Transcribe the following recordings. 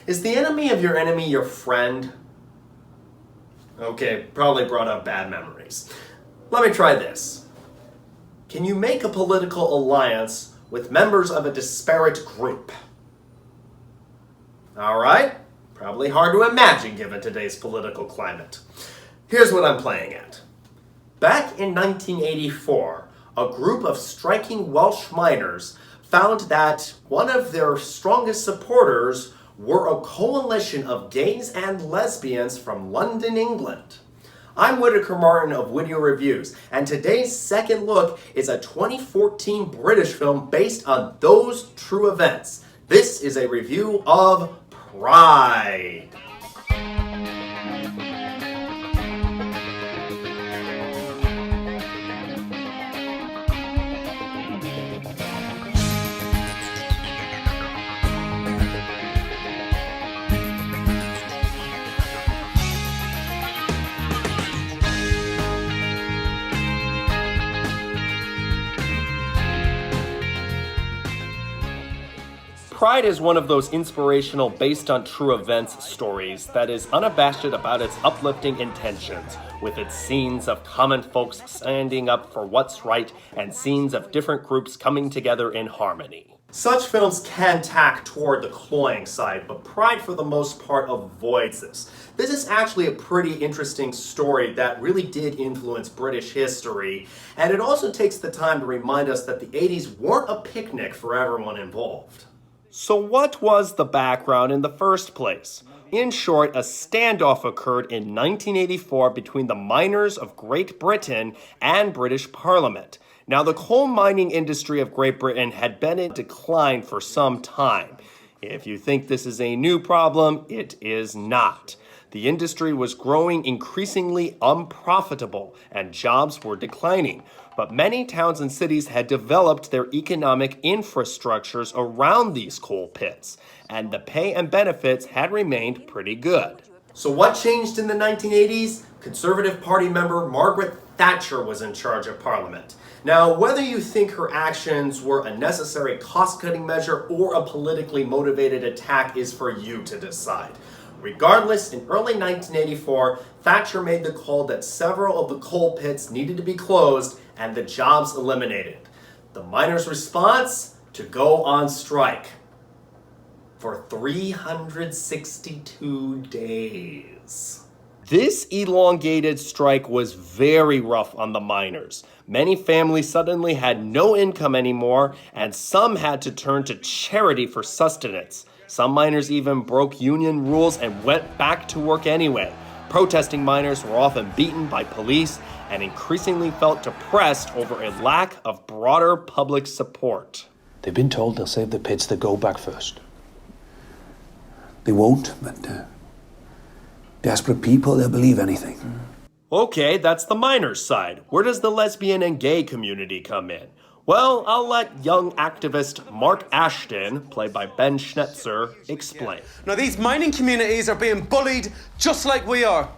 Is the enemy of your enemy your friend? Okay, probably brought up bad memories. Let me try this. Can you make a political alliance with members of a disparate group? Alright, probably hard to imagine given today's political climate. Here's what I'm playing at. Back in 1984, a group of striking Welsh miners found that one of their strongest supporters were a coalition of gays and lesbians from London, England. I'm Whitaker Martin of Whideo Reviews, and today's second look is a 2014 British film based on those true events. This is a review of Pride. Pride is one of those inspirational, based on true events stories that is unabashed about its uplifting intentions, with its scenes of common folks standing up for what's right and scenes of different groups coming together in harmony. Such films can tack toward the cloying side, but Pride for the most part avoids this. This is actually a pretty interesting story that really did influence British history, and it also takes the time to remind us that the 80s weren't a picnic for everyone involved. So what was the background in the first place? In short, a standoff occurred in 1984 between the miners of Great Britain and British Parliament. Now, the coal mining industry of Great Britain had been in decline for some time. If you think this is a new problem, it is not. The industry was growing increasingly unprofitable and jobs were declining. But many towns and cities had developed their economic infrastructures around these coal pits, and the pay and benefits had remained pretty good. So what changed in the 1980s? Conservative Party member Margaret Thatcher was in charge of Parliament. Now, whether you think her actions were a necessary cost-cutting measure or a politically motivated attack is for you to decide. Regardless, in early 1984, Thatcher made the call that several of the coal pits needed to be closed and the jobs eliminated. The miners' response? To go on strike for 362 days. This elongated strike was very rough on the miners. Many families suddenly had no income anymore, and some had to turn to charity for sustenance. Some miners even broke union rules and went back to work anyway. Protesting miners were often beaten by police and increasingly felt depressed over a lack of broader public support. They've been told they'll save the pits that go back first. They won't, but desperate people, they'll believe anything. Okay, that's the miners' side. Where does the lesbian and gay community come in? Well, I'll let young activist Mark Ashton, played by Ben Schnetzer, explain. Now, these mining communities are being bullied just like we are.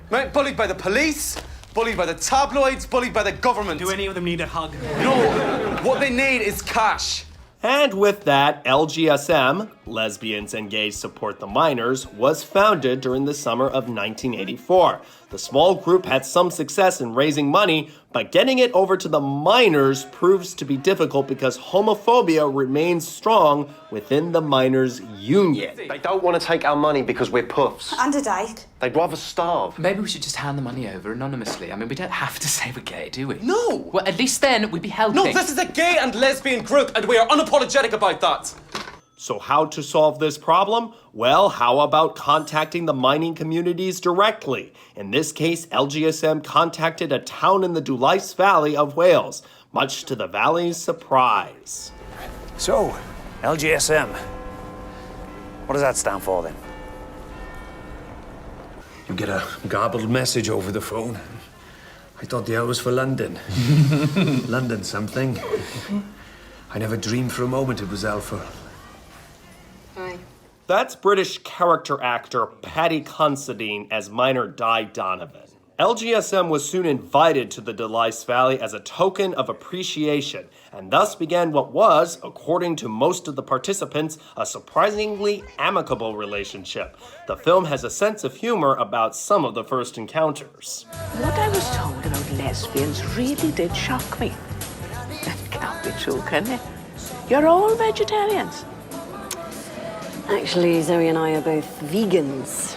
Right? Bullied by the police, bullied by the tabloids, bullied by the government. Do any of them need a hug? No, what they need is cash. And with that, LGSM, Lesbians and Gays Support the Miners, was founded during the summer of 1984. The small group had some success in raising money, but getting it over to the miners proves to be difficult because homophobia remains strong within the miners' union. They don't want to take our money because we're puffs. And a dyke. They'd rather starve. Maybe we should just hand the money over anonymously. I mean, we don't have to say we're gay, do we? No! Well, at least then we'd be helping. No, this is a gay and lesbian group, and we are unapologetic about that. So how to solve this problem? Well, how about contacting the mining communities directly? In this case, LGSM contacted a town in the Dwlice Valley of Wales, much to the valley's surprise. So, LGSM. What does that stand for then? You get a garbled message over the phone. I thought the L was for London. London something. I never dreamed for a moment it was L for... Aye. That's British character actor Paddy Considine as miner Di Donovan. LGSM was soon invited to the Delice Valley as a token of appreciation, and thus began what was, according to most of the participants, a surprisingly amicable relationship. The film has a sense of humor about some of the first encounters. What I was told about lesbians really did shock me. That can't be true, can it? You're all vegetarians. Actually, Zoe and I are both vegans.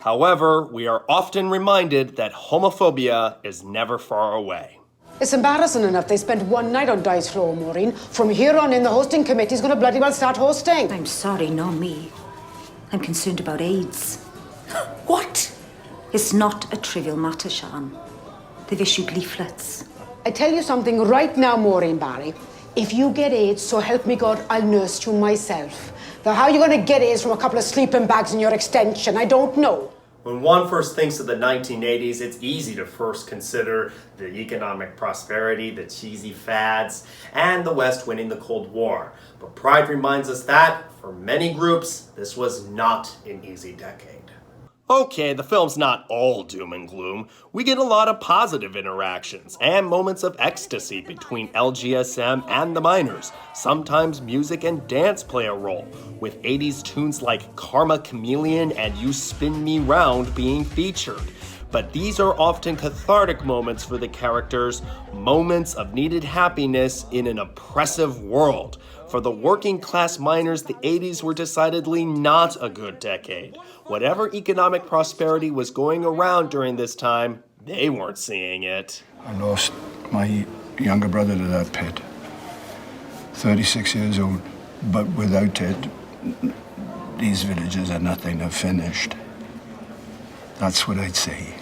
However, we are often reminded that homophobia is never far away. It's embarrassing enough they spent one night on Dice Floor, Maureen. From here on in, the hosting committee's going to bloody well start hosting. I'm sorry, not me. I'm concerned about AIDS. What? It's not a trivial matter, Sian. They've issued leaflets. I tell you something right now, Maureen Barry. If you get AIDS, so help me God, I'll nurse you myself. Now, how are you going to get AIDS from a couple of sleeping bags in your extension? I don't know. When one first thinks of the 1980s, it's easy to first consider the economic prosperity, the cheesy fads, and the West winning the Cold War. But Pride reminds us that, for many groups, this was not an easy decade. Okay, the film's not all doom and gloom. We get a lot of positive interactions and moments of ecstasy between LGSM and the miners. Sometimes music and dance play a role, with 80s tunes like Karma Chameleon and You Spin Me Round being featured. But these are often cathartic moments for the characters, moments of needed happiness in an oppressive world. For the working class miners, the 80s were decidedly not a good decade. Whatever economic prosperity was going around during this time, they weren't seeing it. I lost my younger brother to that pit. 36 years old, but without it, these villages are nothing, they're finished. That's what I'd say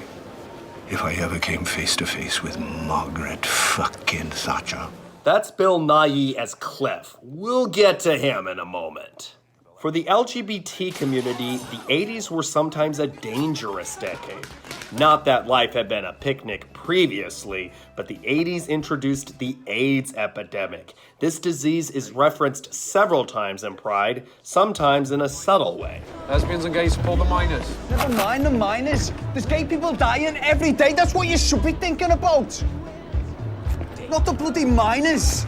if I ever came face to face with Margaret fucking Thatcher. That's Bill Nighy as Cliff. We'll get to him in a moment. For the LGBT community, the 80s were sometimes a dangerous decade. Not that life had been a picnic previously, but the 80s introduced the AIDS epidemic. This disease is referenced several times in Pride, sometimes in a subtle way. Lesbians and gays support the miners. Never mind the miners. There's gay people dying every day. That's what you should be thinking about. Not the bloody miners.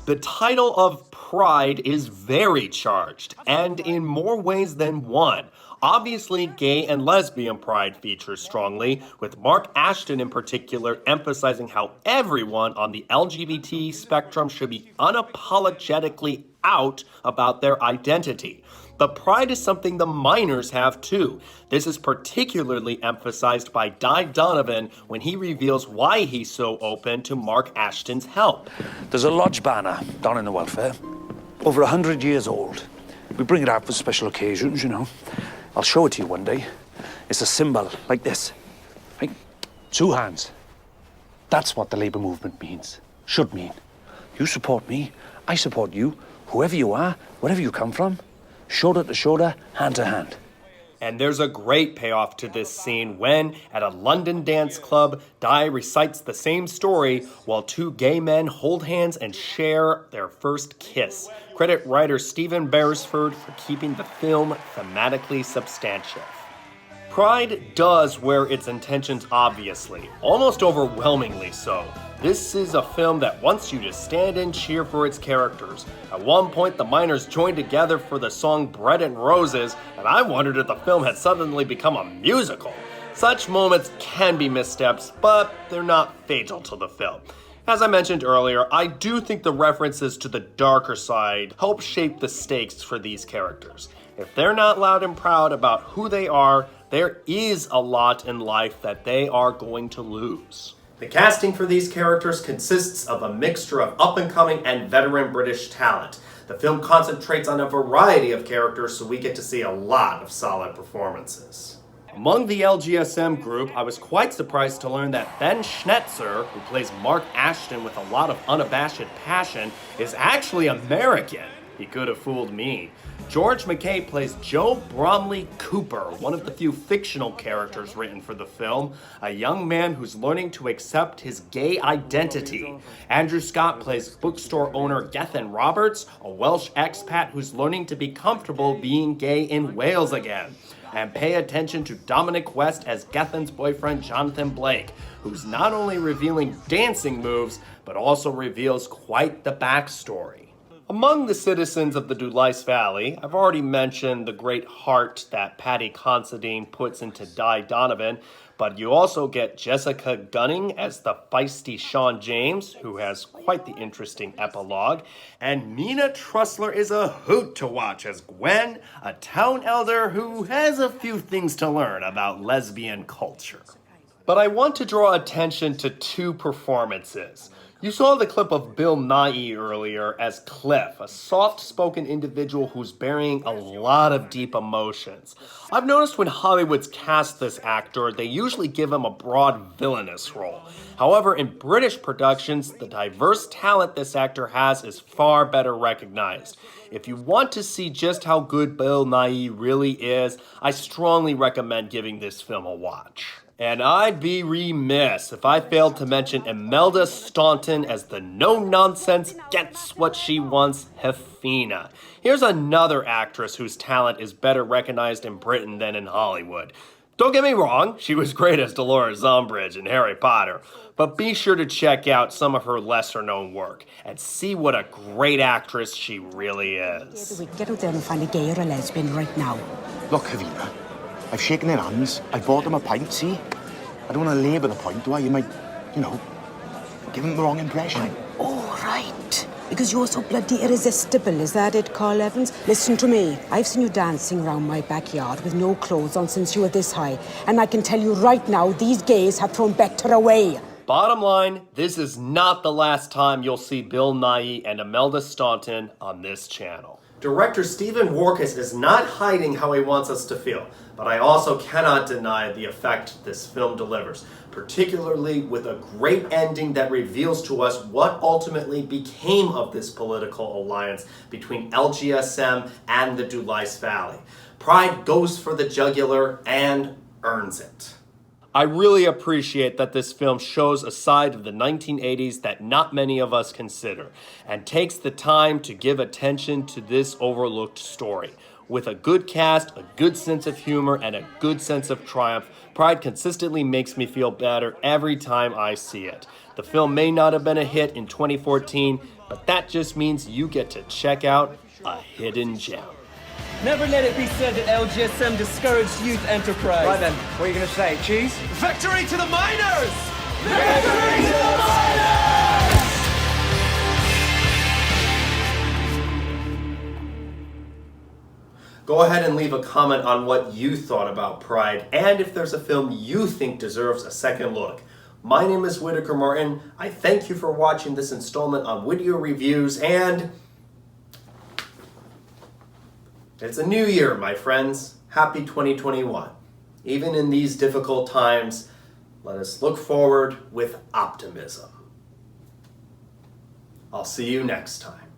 The title of Pride is very charged, and in more ways than one. Obviously, gay and lesbian pride features strongly, with Mark Ashton in particular emphasizing how everyone on the LGBT spectrum should be unapologetically out about their identity. But pride is something the miners have too. This is particularly emphasized by Di Donovan when he reveals why he's so open to Mark Ashton's help. There's a lodge banner down in the welfare, over 100 years old. We bring it out for special occasions, you know. I'll show it to you one day. It's a symbol like this, right? 2 hands. That's what the Labour movement means, should mean. You support me, I support you, whoever you are, wherever you come from. Shoulder to shoulder, hand to hand. And there's a great payoff to this scene when, at a London dance club, Di recites the same story while 2 gay men hold hands and share their first kiss. Credit writer Stephen Beresford for keeping the film thematically substantive. Pride does wear its intentions obviously, almost overwhelmingly so. This is a film that wants you to stand and cheer for its characters. At one point, the miners joined together for the song Bread and Roses, and I wondered if the film had suddenly become a musical. Such moments can be missteps, but they're not fatal to the film. As I mentioned earlier, I do think the references to the darker side help shape the stakes for these characters. If they're not loud and proud about who they are, there is a lot in life that they are going to lose. The casting for these characters consists of a mixture of up-and-coming and veteran British talent. The film concentrates on a variety of characters, so we get to see a lot of solid performances. Among the LGSM group, I was quite surprised to learn that Ben Schnetzer, who plays Mark Ashton with a lot of unabashed passion, is actually American. He could have fooled me. George McKay plays Joe Bromley Cooper, one of the few fictional characters written for the film, a young man who's learning to accept his gay identity. Andrew Scott plays bookstore owner Gethin Roberts, a Welsh expat who's learning to be comfortable being gay in Wales again. And pay attention to Dominic West as Gethin's boyfriend Jonathan Blake, who's not only revealing dancing moves, but also reveals quite the backstory. Among the citizens of the Dulais Valley, I've already mentioned the great heart that Pathe Considine puts into Di Donovan, but you also get Jessica Gunning as the feisty Sean James, who has quite the interesting epilogue, and Mina Trussler is a hoot to watch as Gwen, a town elder who has a few things to learn about lesbian culture. But I want to draw attention to two performances. You saw the clip of Bill Nighy earlier as Cliff, a soft-spoken individual who's burying a lot of deep emotions. I've noticed when Hollywood's cast this actor, they usually give him a broad villainous role. However, in British productions, the diverse talent this actor has is far better recognized. If you want to see just how good Bill Nighy really is, I strongly recommend giving this film a watch. And I'd be remiss if I failed to mention Imelda Staunton as the no-nonsense, gets-what-she-wants Hefina. Here's another actress whose talent is better recognized in Britain than in Hollywood. Don't get me wrong, she was great as Dolores Umbridge in Harry Potter, but be sure to check out some of her lesser-known work and see what a great actress she really is. Get out there and find a gay or a lesbian right now. Look, Hefina, I've shaken their hands. I bought them a pint, see? I don't want to labour the point, do I? You might, give them the wrong impression. Oh, right. Because you're so bloody irresistible, is that it, Carl Evans? Listen to me. I've seen you dancing around my backyard with no clothes on since you were this high. And I can tell you right now, these gays have thrown better away. Bottom line, this is not the last time you'll see Bill Nighy and Imelda Staunton on this channel. Director Stephen Warkus is not hiding how he wants us to feel, but I also cannot deny the effect this film delivers, particularly with a great ending that reveals to us what ultimately became of this political alliance between LGSM and the Dulais Valley. Pride goes for the jugular and earns it. I really appreciate that this film shows a side of the 1980s that not many of us consider, and takes the time to give attention to this overlooked story. With a good cast, a good sense of humor, and a good sense of triumph, Pride consistently makes me feel better every time I see it. The film may not have been a hit in 2014, but that just means you get to check out a hidden gem. Never let it be said that LGSM discouraged youth enterprise. Right then, what are you going to say? Cheese? Victory to the miners! Victory to the miners! Go ahead and leave a comment on what you thought about Pride, and if there's a film you think deserves a second look. My name is Whitaker Martin. I thank you for watching this installment on Whideo Reviews, and it's a new year, my friends. Happy 2021. Even in these difficult times, let us look forward with optimism. I'll see you next time.